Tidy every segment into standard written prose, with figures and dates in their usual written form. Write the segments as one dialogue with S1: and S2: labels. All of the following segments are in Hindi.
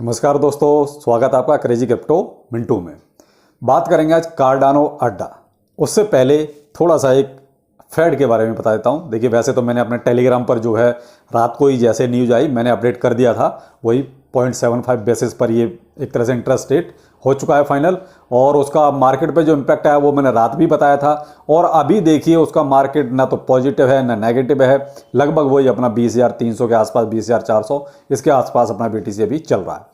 S1: नमस्कार दोस्तों, स्वागत है आपका क्रेजी क्रिप्टो मिंटू में। बात करेंगे आज कार्डानो अड्डा। उससे पहले थोड़ा सा एक फेड के बारे में बता देता हूँ। देखिए, वैसे तो मैंने अपने टेलीग्राम पर जो है रात को ही जैसे न्यूज़ आई मैंने अपडेट कर दिया था, वही 0.75 बेसिस पर ये एक तरह से इंटरेस्ट रेट हो चुका है फाइनल, और उसका मार्केट पे जो इम्पैक्ट आया वो मैंने रात भी बताया था। और अभी देखिए उसका मार्केट ना तो पॉजिटिव है ना नेगेटिव है, लगभग वही अपना 20,300 के आसपास, 20,400 इसके आसपास अपना BTC अभी चल रहा है।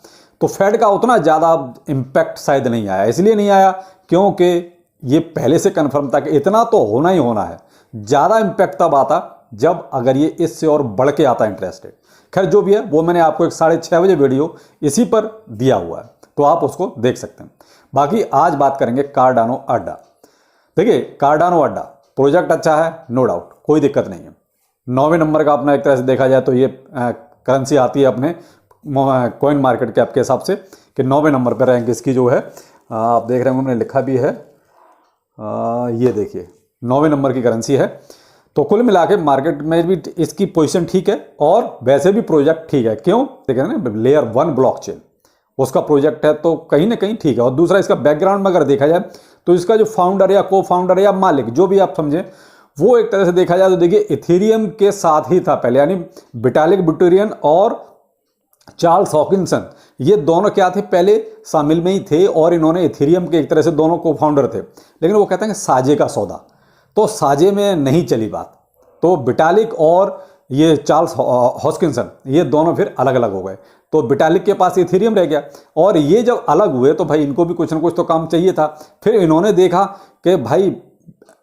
S1: तो फेड का उतना ज़्यादा इम्पैक्ट शायद नहीं आया, इसलिए नहीं आया क्योंकि ये पहले से कन्फर्म था कि इतना तो होना ही होना है। ज़्यादा इम्पैक्ट तब आता जब अगर ये इससे और बढ़ के आता इंटरेस्ट रेट। खैर जो भी है वो मैंने आपको एक 6:30 बजे वीडियो इसी पर दिया हुआ है, तो आप उसको देख सकते हैं। बाकी आज बात करेंगे कार्डानो अड्डा। देखिए, कार्डानो अड्डा प्रोजेक्ट अच्छा है, नो डाउट, कोई दिक्कत नहीं है। 9वें नंबर का अपना एक तरह से देखा जाए तो ये करेंसी आती है अपने कॉइन मार्केट कैप के हिसाब से कि 9वें नंबर पर रैंक इसकी जो है, आप देख रहे हैं मैंने लिखा भी है, ये देखिए 9वें नंबर की करेंसी है। तो कुल मिला के मार्केट में भी इसकी पोजीशन ठीक है और वैसे भी प्रोजेक्ट ठीक है। क्यों? देखें ना, लेयर 1 ब्लॉकचेन उसका प्रोजेक्ट है, तो कहीं ना कहीं ठीक है। और दूसरा इसका बैकग्राउंड में अगर देखा जाए तो इसका जो फाउंडर या को फाउंडर या मालिक जो भी आप समझें, वो एक तरह से देखा जाए तो देखिए इथेरियम के साथ ही था पहले, यानी विटालिक बुटेरियन और चार्ल्स हॉकिंसन, ये दोनों क्या थे, पहले शामिल में ही थे और इन्होंने इथेरियम के एक तरह से दोनों को फाउंडर थे। लेकिन वो कहते हैं कि साझे का सौदा, तो साझे में नहीं चली बात, तो विटालिक और ये चार्ल्स हॉकिंसन ये दोनों फिर अलग अलग हो गए। तो विटालिक के पास इथेरियम रह गया और ये जब अलग हुए तो भाई इनको भी कुछ ना कुछ तो काम चाहिए था। फिर इन्होंने देखा कि भाई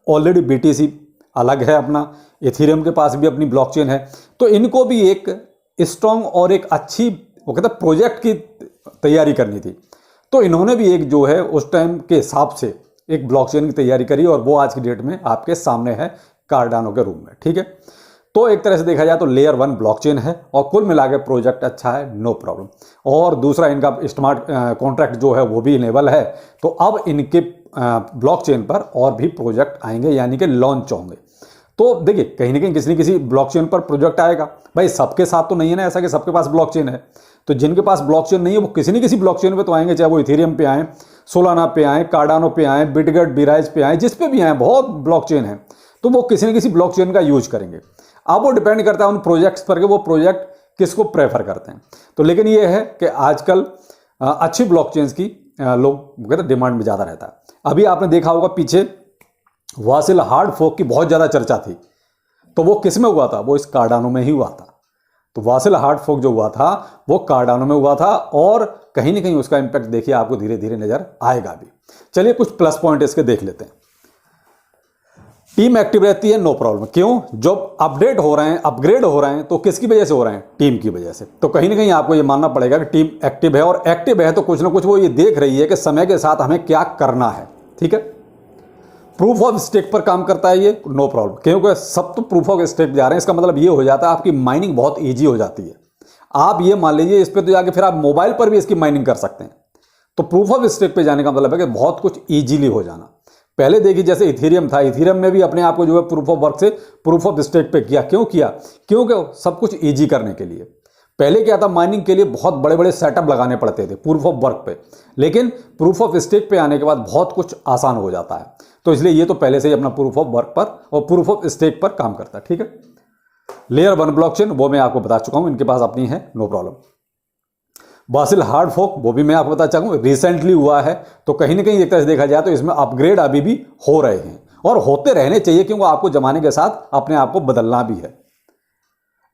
S1: ऑलरेडी BTC अलग है अपना, इथेरियम के पास भी अपनी ब्लॉकचेन है, तो इनको भी एक स्ट्रॉन्ग और एक अच्छी वो कहता प्रोजेक्ट की तैयारी करनी थी। तो इन्होंने भी एक जो है उस टाइम के हिसाब से एक ब्लॉकचेन की तैयारी करी और वो आज की डेट में आपके सामने है कार्डानो के रूप में। ठीक है, तो एक तरह से देखा जाए तो लेयर 1 ब्लॉकचेन है और कुल मिला के प्रोजेक्ट अच्छा है, नो प्रॉब्लम। और दूसरा इनका स्मार्ट कॉन्ट्रैक्ट जो है वो भी इनेबल है, तो अब इनके ब्लॉकचेन पर और भी प्रोजेक्ट आएंगे, यानी कि लॉन्च होंगे। तो देखिए कहीं ना कहीं किसी न किसी ब्लॉकचेन पर प्रोजेक्ट आएगा। भाई सबके साथ तो नहीं है ना ऐसा कि सबके पास ब्लॉकचेन है, तो जिनके पास ब्लॉकचेन नहीं है वो किसी न किसी ब्लॉकचेन पे तो आएंगे, चाहे वो इथेरियम पे आए, सोलाना पे आए, कार्डानो पे आए, बिटगेट बीराइज पे आए, जिस पे भी आए, बहुत ब्लॉकचेन है, तो वो किसी न किसी ब्लॉकचेन का यूज करेंगे। अब वो डिपेंड करता है उन प्रोजेक्ट्स पर कि वो प्रोजेक्ट किसको प्रेफर करते हैं। तो लेकिन ये है कि आजकल अच्छी ब्लॉकचेन्स की लोग कहते डिमांड में ज़्यादा रहता है। अभी आपने देखा होगा पीछे वासिल हार्ड फोक की बहुत ज़्यादा चर्चा थी, तो वो किस में हुआ था? वो इस कार्डानो में ही हुआ था। तो वासिल हार्ड फोक जो हुआ था वो कार्डानो में हुआ था और कहीं ना कहीं उसका इंपैक्ट देखिए आपको धीरे धीरे नजर आएगा भी। चलिए कुछ प्लस पॉइंट इसके देख लेते हैं। टीम एक्टिव रहती है, नो प्रॉब्लम। क्यों? जब अपडेट हो रहे हैं, अपग्रेड हो रहे हैं, तो किसकी वजह से हो रहे हैं? टीम की वजह से। तो कहीं ना कहीं आपको ये मानना पड़ेगा कि टीम एक्टिव है, और एक्टिव है तो कुछ ना कुछ वो ये देख रही है कि समय के साथ हमें क्या करना है। ठीक है, प्रूफ ऑफ स्टेक पर काम करता है ये, नो प्रॉब्लम, क्योंकि सब तो प्रूफ ऑफ स्टेक जा रहे हैं। इसका मतलब ये हो जाता है आपकी माइनिंग बहुत ईजी हो जाती है। आप ये मान लीजिए इस पर तो जाके फिर आप मोबाइल पर भी इसकी माइनिंग कर सकते हैं। तो प्रूफ ऑफ स्टेक पे जाने का मतलब है कि बहुत कुछ ईजिली हो जाना। पहले देखिए जैसे इथेरियम था, इथेरियम में भी अपने आप को जो है प्रूफ ऑफ वर्क से प्रूफ ऑफ स्टेक पे किया। क्यों किया? क्योंकि सब कुछ ईजी करने के लिए। पहले क्या था, माइनिंग के लिए बहुत बड़े बड़े सेटअप लगाने पड़ते थे प्रूफ ऑफ वर्क पे, लेकिन प्रूफ ऑफ स्टेक पे आने के बाद बहुत कुछ आसान हो जाता है। तो इसलिए ये तो पहले से ही अपना प्रूफ ऑफ वर्क पर और प्रूफ ऑफ स्टेक पर काम करता है। ठीक है, लेयर 1 ब्लॉकचेन वो मैं आपको बता चुका हूं, इनके पास अपनी है, नो प्रॉब्लम। वासिल हार्ड फोक वो भी मैं आपको बता चुका हूं, रिसेंटली हुआ है। तो कहीं ना कहीं एक तरह से देखा जाए तो इसमें अपग्रेड अभी भी हो रहे हैं और होते रहने चाहिए, क्योंकि आपको जमाने के साथ अपने आप को बदलना भी है।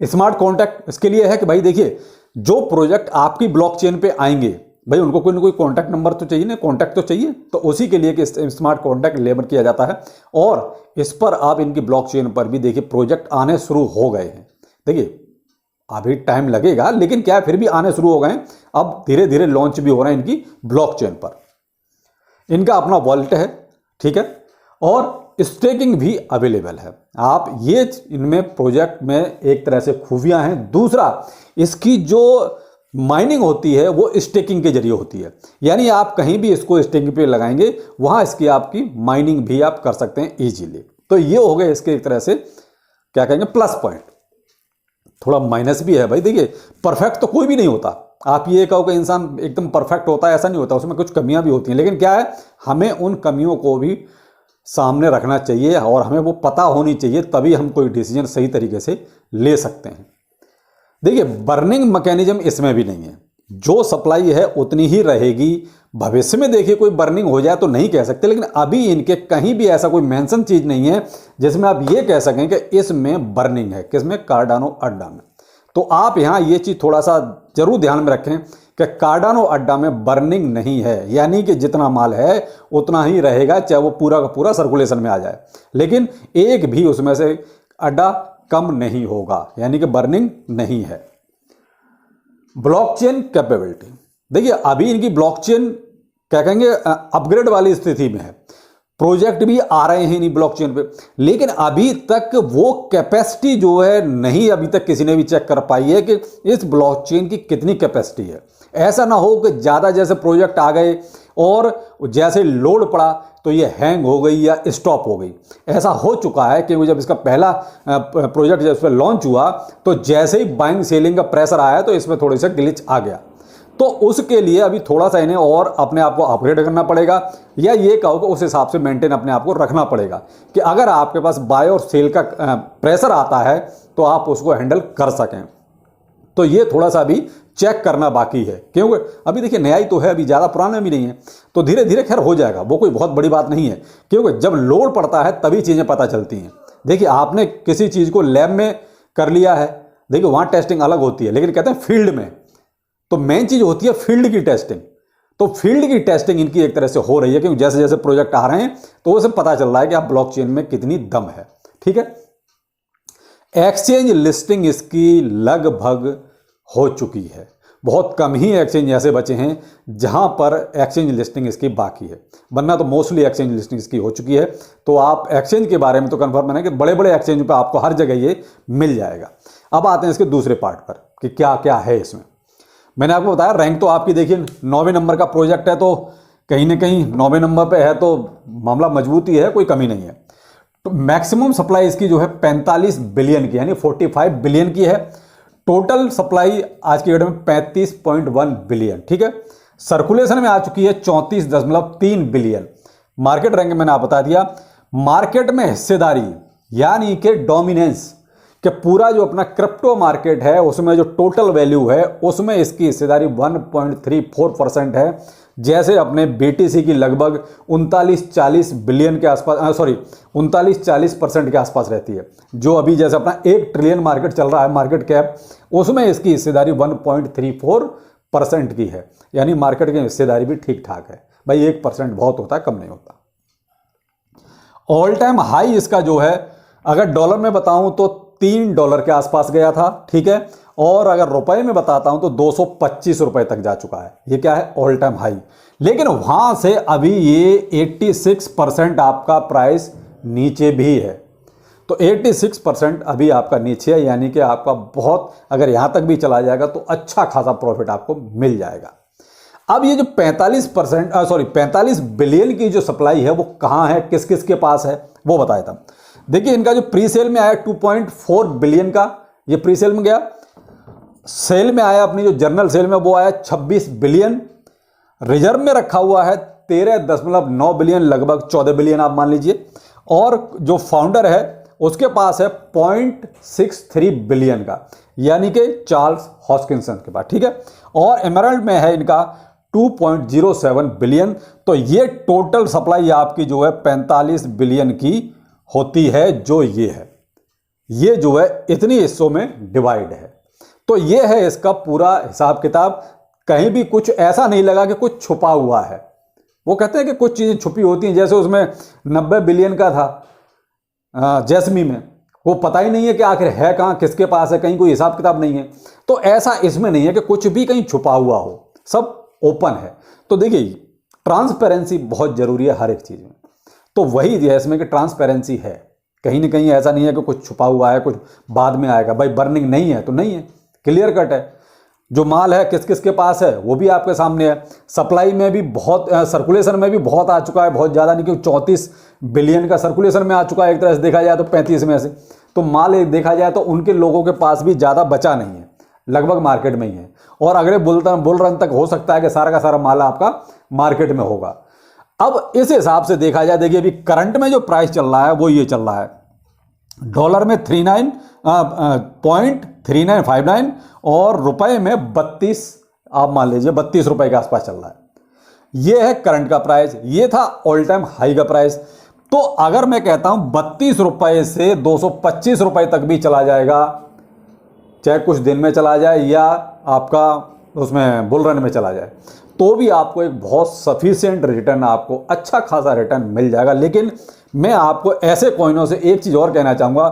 S1: स्मार्ट कॉन्टैक्ट इसके लिए है कि भाई देखिए जो प्रोजेक्ट आपकी ब्लॉकचेन पे आएंगे, भाई उनको कोई ना कोई कॉन्टैक्ट नंबर तो चाहिए ना, कॉन्टैक्ट तो चाहिए, तो उसी के लिए कि स्मार्ट कॉन्टैक्ट लेबर किया जाता है। और इस पर आप इनकी ब्लॉकचेन पर भी देखिए प्रोजेक्ट आने शुरू हो गए हैं। देखिए अभी टाइम लगेगा, लेकिन क्या है फिर भी आने शुरू हो गए हैं। अब धीरे धीरे लॉन्च भी हो रहा है इनकी ब्लॉकचेन पर। इनका अपना वॉलेट है, ठीक है, और स्टेकिंग भी अवेलेबल है। आप ये इनमें प्रोजेक्ट में एक तरह से खूबियां हैं। दूसरा, इसकी जो माइनिंग होती है वो स्टेकिंग के जरिए होती है, यानी आप कहीं भी इसको स्टेकिंग पे लगाएंगे वहां इसकी आपकी माइनिंग भी आप कर सकते हैं इजीली। तो ये हो गए इसके एक तरह से क्या कहेंगे प्लस पॉइंट। थोड़ा माइनस भी है भाई, देखिए परफेक्ट तो कोई भी नहीं होता, आप ये कहो कि इंसान एकदम परफेक्ट होता है, ऐसा नहीं होता, उसमें कुछ कमियां भी होती हैं। लेकिन क्या है, हमें उन कमियों को भी सामने रखना चाहिए और हमें वो पता होनी चाहिए, तभी हम कोई डिसीजन सही तरीके से ले सकते हैं। देखिए, बर्निंग मैकेनिज्म इसमें भी नहीं है, जो सप्लाई है उतनी ही रहेगी। भविष्य में देखिए कोई बर्निंग हो जाए तो नहीं कह सकते, लेकिन अभी इनके कहीं भी ऐसा कोई मेंशन चीज नहीं है जिसमें आप ये कह सकें कि इसमें बर्निंग है। किसमें? कार्डानो अड्डा में। तो आप यहां ये चीज थोड़ा सा जरूर ध्यान में रखें कि कार्डानो अड्डा में बर्निंग नहीं है, यानी कि जितना माल है उतना ही रहेगा, चाहे वो पूरा का पूरा सर्कुलेशन में आ जाए, लेकिन एक भी उसमें से अड्डा कम नहीं होगा, यानी कि बर्निंग नहीं है। ब्लॉकचेन कैपेबिलिटी, देखिए अभी इनकी ब्लॉकचेन क्या कहेंगे, अपग्रेड वाली स्थिति में है। प्रोजेक्ट भी आ रहे हैं इन्हीं ब्लॉकचेन पे, लेकिन अभी तक वो कैपेसिटी जो है नहीं, अभी तक किसी ने भी चेक कर पाई है कि इस ब्लॉकचेन की कितनी कैपेसिटी है। ऐसा ना हो कि ज़्यादा जैसे प्रोजेक्ट आ गए और जैसे लोड पड़ा तो ये हैंग हो गई या स्टॉप हो गई। ऐसा हो चुका है कि जब इसका पहला प्रोजेक्ट जब इस पर लॉन्च हुआ तो जैसे ही बाइंग सेलिंग का प्रेशर आया तो इसमें थोड़ी सा ग्लिच आ गया। तो उसके लिए अभी थोड़ा सा इन्हें और अपने आप को अपग्रेड करना पड़ेगा, या ये कहो कि उस हिसाब से मेंटेन अपने आप को रखना पड़ेगा कि अगर आपके पास बाय और सेल का प्रेशर आता है तो आप उसको हैंडल कर सकें। तो ये थोड़ा सा अभी चेक करना बाकी है, क्योंकि अभी देखिए नया ही तो है, अभी ज़्यादा पुराना भी नहीं है, तो धीरे धीरे खैर हो जाएगा, वो कोई बहुत बड़ी बात नहीं है, क्योंकि जब लोड पड़ता है तभी चीज़ें पता चलती हैं। देखिए आपने किसी चीज़ को लैब में कर लिया है, देखिए वहाँ टेस्टिंग अलग होती है, लेकिन कहते हैं फील्ड में तो मेन चीज़ होती है फील्ड की टेस्टिंग। तो फील्ड की टेस्टिंग इनकी एक तरह से हो रही है, क्योंकि जैसे जैसे प्रोजेक्ट आ रहे हैं तो उसे पता चल रहा है कि आप ब्लॉकचेन में कितनी दम है। ठीक है, एक्सचेंज लिस्टिंग इसकी लगभग हो चुकी है, बहुत कम ही एक्सचेंज ऐसे बचे हैं जहां पर एक्सचेंज लिस्टिंग इसकी बाकी है, वरना तो मोस्टली एक्सचेंज लिस्टिंग इसकी हो चुकी है। तो आप एक्सचेंज के बारे में तो कंफर्म है कि बड़े बड़े एक्सचेंज पर आपको हर जगह ये मिल जाएगा। अब आते हैं इसके दूसरे पार्ट पर कि क्या क्या है इसमें। मैंने आपको बताया रैंक तो आपकी देखिए 9वें नंबर का प्रोजेक्ट है, तो कहीं ना कहीं 9वें नंबर पे है, तो मामला मजबूत ही है, कोई कमी नहीं है। तो मैक्सिमम सप्लाई इसकी जो है 45 बिलियन की, यानी 45 बिलियन की है। टोटल सप्लाई आज की डेट में 35.1 बिलियन। ठीक है, सर्कुलेशन में आ चुकी है 34.3 बिलियन। मार्केट रैंक मैंने आप बता दिया। मार्केट में हिस्सेदारी यानी कि डोमिनेंस, कि पूरा जो अपना क्रिप्टो मार्केट है उसमें जो टोटल वैल्यू है उसमें इसकी हिस्सेदारी 1.34% है। जैसे अपने बीटीसी की लगभग 39-40 बिलियन के आसपास, 39-40% के आसपास रहती है। जो अभी जैसे अपना 1 ट्रिलियन मार्केट चल रहा है मार्केट कैप, उसमें इसकी हिस्सेदारी 1.34% की है, यानी मार्केट की हिस्सेदारी भी ठीक ठाक है। भाई 1% बहुत होता है, कम नहीं होता। ऑल टाइम हाई इसका जो है, अगर डॉलर में बताऊं तो $3 के आसपास गया था। ठीक है, और अगर रुपए में बताता हूं तो 225 रुपए तक जा चुका है। ये क्या है? All time high. लेकिन वहां से अभी ये 86% आपका प्राइस नीचे भी है, तो 86% अभी आपका नीचे है, यानी कि आपका बहुत, अगर यहां तक भी चला जाएगा तो अच्छा खासा प्रॉफिट आपको मिल जाएगा। अब ये जो 45 बिलियन की जो सप्लाई है वो कहां है, किस किस के पास है, वो बताया था। देखिए इनका जो प्री सेल में आया 2.4 बिलियन का, ये प्री सेल में गया। सेल में आया, अपनी जो जर्नल सेल में, वो आया 26 बिलियन। रिजर्व में रखा हुआ है 13.9 बिलियन, लगभग 14 बिलियन आप मान लीजिए। और जो फाउंडर है उसके पास है 0.63 बिलियन का, यानी कि चार्ल्स हॉस्किंसन के पास। ठीक है, और एमराल्ड में है इनका 2.07 बिलियन। तो ये टोटल सप्लाई आपकी जो है 45 बिलियन की होती है। जो ये है, ये जो है इतनी हिस्सों में डिवाइड है। तो ये है इसका पूरा हिसाब किताब। कहीं भी कुछ ऐसा नहीं लगा कि कुछ छुपा हुआ है। वो कहते हैं कि कुछ चीजें छुपी होती हैं, जैसे उसमें 90 बिलियन का था जैस्मी में, वो पता ही नहीं है कि आखिर है कहां, किसके पास है, कहीं कोई हिसाब किताब नहीं है। तो ऐसा इसमें नहीं है कि कुछ भी कहीं छुपा हुआ हो, सब ओपन है। तो देखिए ट्रांसपेरेंसी बहुत जरूरी है हर एक चीज में। तो वही है इसमें कि ट्रांसपेरेंसी है, कहीं ना कहीं ऐसा नहीं है कि कुछ छुपा हुआ है, कुछ बाद में आएगा। भाई बर्निंग नहीं है तो नहीं है, क्लियर कट है। जो माल है किस किस के पास है वो भी आपके सामने है। सप्लाई में भी बहुत, सर्कुलेशन में भी बहुत आ चुका है, बहुत ज़्यादा नहीं, कि 34 बिलियन का सर्कुलेशन में आ चुका है एक तरह से देखा जाए तो 35 में से। तो माल एक देखा जाए तो उनके लोगों के पास भी ज़्यादा बचा नहीं है, लगभग मार्केट में ही है। और अगले बुल रन तक हो सकता है कि सारा का सारा माल आपका मार्केट में होगा। अब इस हिसाब से देखा जाए, देखिए अभी करंट में जो प्राइस चल रहा है वो ये चल रहा है, डॉलर में 39.3959 और रुपए में 32, आप मान लीजिए 32 रुपए के आसपास चल रहा है। ये है करंट का प्राइस, ये था ऑल टाइम हाई का प्राइस। तो अगर मैं कहता हूं 32 रुपए से 225 रुपए तक भी चला जाएगा, चाहे कुछ दिन में चला जाए या आपका उसमें बुल रन में चला जाए, तो भी आपको एक बहुत सफिशिएंट रिटर्न, आपको अच्छा खासा रिटर्न मिल जाएगा। लेकिन मैं आपको ऐसे कॉइनों से एक चीज़ और कहना चाहूँगा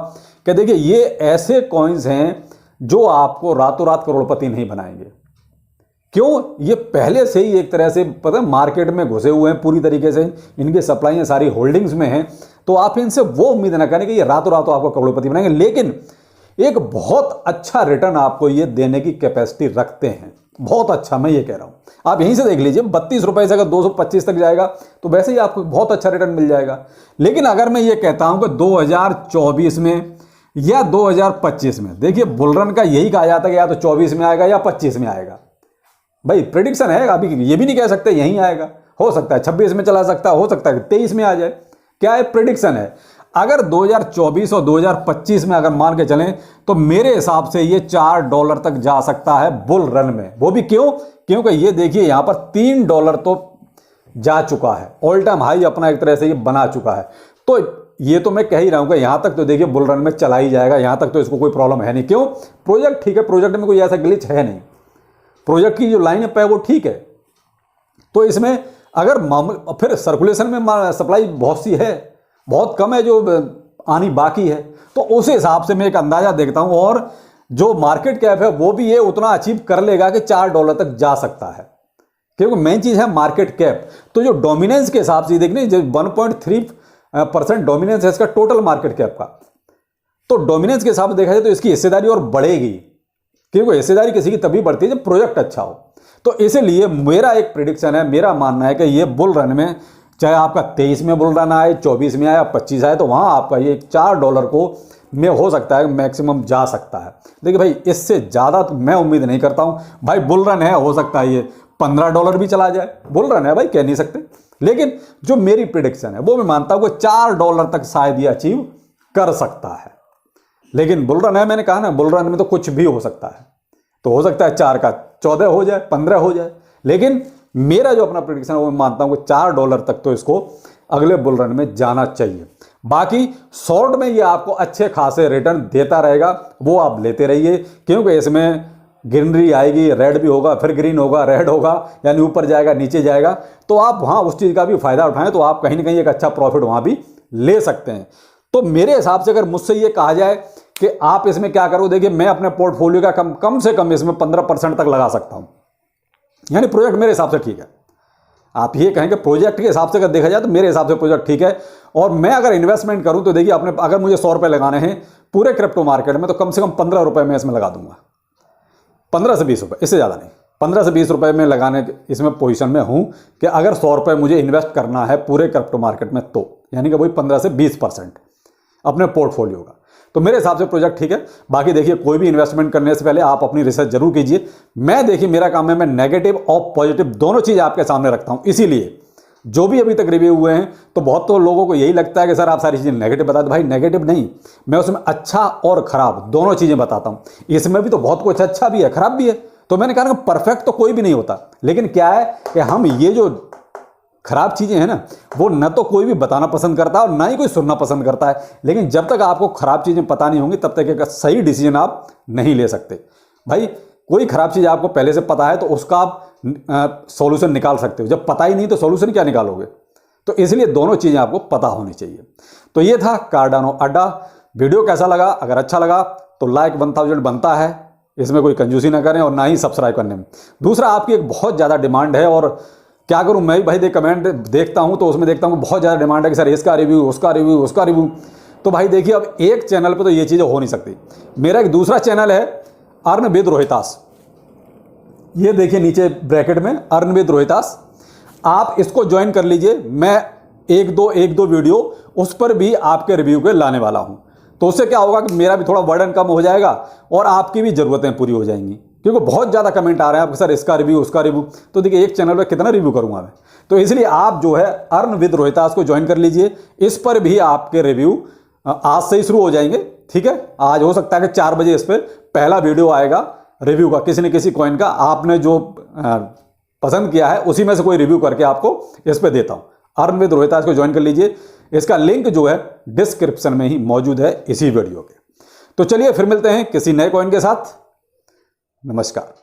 S1: कि देखिए ये ऐसे कॉइन्स हैं जो आपको रातों रात करोड़पति नहीं बनाएंगे। क्यों? ये पहले से ही एक तरह से पता है मार्केट में घुसे हुए हैं पूरी तरीके से, इनकी सप्लाई सारी होल्डिंग्स में हैं। तो आप इनसे वो उम्मीद ना करें कि ये रातों रात आपको करोड़पति बनाएंगे, लेकिन एक बहुत अच्छा रिटर्न आपको ये देने की कैपेसिटी रखते हैं, बहुत अच्छा, मैं ये कह रहा हूं। आप यहीं से देख लीजिए, 32 रुपए से अगर 225 तक जाएगा तो वैसे ही आपको बहुत अच्छा रिटर्न मिल जाएगा। लेकिन अगर मैं ये कहता हूं कि 2024 में या 2025 में, देखिए बुलरन का यही कहा जाता है कि या तो 24 में आएगा या 25 में आएगा। भाई प्रेडिक्शन है, अभी ये भी नहीं कह सकते यहीं आएगा, हो सकता है 26 में चला सकता है, हो सकता है 23 में आ जाए, क्या है प्रेडिक्शन है। अगर 2024 और 2025 में अगर मान के चलें तो मेरे हिसाब से ये $4 तक जा सकता है बुल रन में। वो भी क्यों? क्योंकि ये देखिए यहां पर $3 तो जा चुका है, ऑल टाइम हाई अपना एक तरह से ये बना चुका है। तो ये तो मैं कह ही रहा हूं कि यहां तक तो देखिए बुल रन में चला ही जाएगा, यहां तक तो इसको कोई प्रॉब्लम है नहीं। क्यों? प्रोजेक्ट ठीक है, प्रोजेक्ट में कोई ऐसा ग्लिच है नहीं, प्रोजेक्ट की जो लाइनअप है वो ठीक है। तो इसमें अगर फिर सर्कुलेशन में सप्लाई बहुत सी है, बहुत कम है जो आनी बाकी है, तो उस हिसाब से मैं एक अंदाजा देखता हूं। और जो मार्केट कैप है वो भी ये उतना अचीव कर लेगा कि $4 तक जा सकता है, क्योंकि मेन चीज है मार्केट कैप। तो जो डोमिनेंस के हिसाब से देखने, जो 1.3% डोमिनेंस है इसका टोटल मार्केट कैप का, तो डोमिनेंस के हिसाब से देखा जाए तो इसकी हिस्सेदारी और बढ़ेगी, क्योंकि हिस्सेदारी किसी की तभी बढ़ती है जब प्रोजेक्ट अच्छा हो। तो इसीलिए मेरा एक प्रिडिक्शन है, मेरा मानना है कि ये बुल रन में, चाहे आपका 23 में बुल रन आए, 24 में आए, 25 आए, तो वहां आपका ये $4 को में हो सकता है मैक्सिमम जा सकता है। देखिए भाई इससे ज़्यादा तो मैं उम्मीद नहीं करता हूं। भाई बुल रन है, हो सकता है ये $15 भी चला जाए, बुल रन है भाई, कह नहीं सकते। लेकिन जो मेरी प्रिडिक्शन है वो मैं मानता हूं कि $4 तक शायद ये अचीव कर सकता है। लेकिन बुल रन है, मैंने कहा ना बुल रन में तो कुछ भी हो सकता है, तो हो सकता है 4 का 14 हो जाए, 15 हो जाए। लेकिन मेरा जो अपना प्रेडिक्शन है वो मैं मानता हूं कि $4 तक तो इसको अगले बुल रन में जाना चाहिए। बाकी शॉर्ट में ये आपको अच्छे खासे रिटर्न देता रहेगा, वो आप लेते रहिए, क्योंकि इसमें ग्रीनरी आएगी, रेड भी होगा, फिर ग्रीन होगा, रेड होगा, यानी ऊपर जाएगा नीचे जाएगा। तो आप वहां उस चीज़ का भी फायदा उठाएं, तो आप कहीं ना कहीं एक अच्छा प्रॉफिट वहां भी ले सकते हैं। तो मेरे हिसाब से अगर मुझसे ये कहा जाए कि आप इसमें क्या करो, देखिए मैं अपने पोर्टफोलियो का कम से कम इसमें 15% तक लगा सकता हूं, यानी प्रोजेक्ट मेरे हिसाब से ठीक है। आप ये कहें कि प्रोजेक्ट के हिसाब से अगर देखा जाए तो मेरे हिसाब से प्रोजेक्ट ठीक है। और मैं अगर इन्वेस्टमेंट करूं तो देखिए अपने, अगर मुझे $100 लगाने हैं पूरे क्रिप्टो मार्केट में, तो कम से कम ₹15 में इसमें लगा दूंगा, 15 से 20 रुपये, इससे ज़्यादा नहीं, 15 से 20 रुपये में लगाने इसमें पोजीशन में हूं कि अगर $100 मुझे इन्वेस्ट करना है पूरे क्रिप्टो मार्केट में, तो यानी कि वही 15 से 20% अपने पोर्टफोलियो का। तो मेरे हिसाब से प्रोजेक्ट ठीक है। बाकी देखिए कोई भी इन्वेस्टमेंट करने से पहले आप अपनी रिसर्च जरूर कीजिए। मैं देखिए मेरा काम है, मैं नेगेटिव और पॉजिटिव दोनों चीज़ आपके सामने रखता हूं। इसीलिए जो भी अभी तक रिव्यू हुए हैं, तो बहुत तो लोगों को यही लगता है कि सर आप सारी चीज़ें नेगेटिव बताते। भाई नेगेटिव नहीं, मैं उसमें अच्छा और खराब दोनों चीज़ें बताता हूँ। इसमें भी तो बहुत कुछ अच्छा भी है, खराब भी है। तो मैंने कहा परफेक्ट तो कोई भी नहीं होता, लेकिन क्या है कि हम ये जो खराब चीजें हैं ना, वो न तो कोई भी बताना पसंद करता है और ना ही कोई सुनना पसंद करता है। लेकिन जब तक आपको खराब चीजें पता नहीं होंगी तब तक एक सही डिसीजन आप नहीं ले सकते। भाई कोई खराब चीज आपको पहले से पता है तो उसका आप सॉल्यूशन निकाल सकते हो, जब पता ही नहीं तो सॉल्यूशन क्या निकालोगे। तो इसलिए दोनों चीजें आपको पता होनी चाहिए। तो ये था कार्डानो अड्डा। वीडियो कैसा लगा? अगर अच्छा लगा तो लाइक 1000 बनता है, इसमें कोई कंजूसी ना करें, और ना ही सब्सक्राइब करने में। दूसरा, आपकी एक बहुत ज़्यादा डिमांड है, और क्या करूं मैं भाई कमेंट देखता हूं तो उसमें देखता हूं बहुत ज़्यादा डिमांड है कि सर इसका रिव्यू, उसका रिव्यू, उसका रिव्यू। तो भाई देखिए अब एक चैनल पे तो ये चीज़ें हो नहीं सकती। मेरा एक दूसरा चैनल है अर्न विद रोहितास, ये देखिए नीचे ब्रैकेट में अर्न विद रोहितास, आप इसको ज्वाइन कर लीजिए। मैं एक दो वीडियो उस पर भी आपके रिव्यू के लाने वाला हूं। तो उससे क्या होगा कि मेरा भी थोड़ा बर्डन कम हो जाएगा और आपकी भी ज़रूरतें पूरी हो जाएंगी। क्योंकि बहुत ज़्यादा कमेंट आ रहे हैं आपके सर इसका रिव्यू उसका रिव्यू। तो देखिए एक चैनल पर कितना रिव्यू करूँगा मैं, तो इसलिए आप जो है अर्न विद रोहितास को ज्वाइन कर लीजिए। इस पर भी आपके रिव्यू आज से ही शुरू हो जाएंगे, ठीक है। आज हो सकता है कि 4 बजे इस पर पहला वीडियो आएगा रिव्यू का, किसी न किसी कॉइन का आपने जो पसंद किया है उसी में से कोई रिव्यू करके आपको इस पर देता हूं। अर्न विद रोहितास को ज्वाइन कर लीजिए, इसका लिंक जो है डिस्क्रिप्शन में ही मौजूद है इसी वीडियो के। तो चलिए फिर मिलते हैं किसी नए कॉइन के साथ। नमस्कार।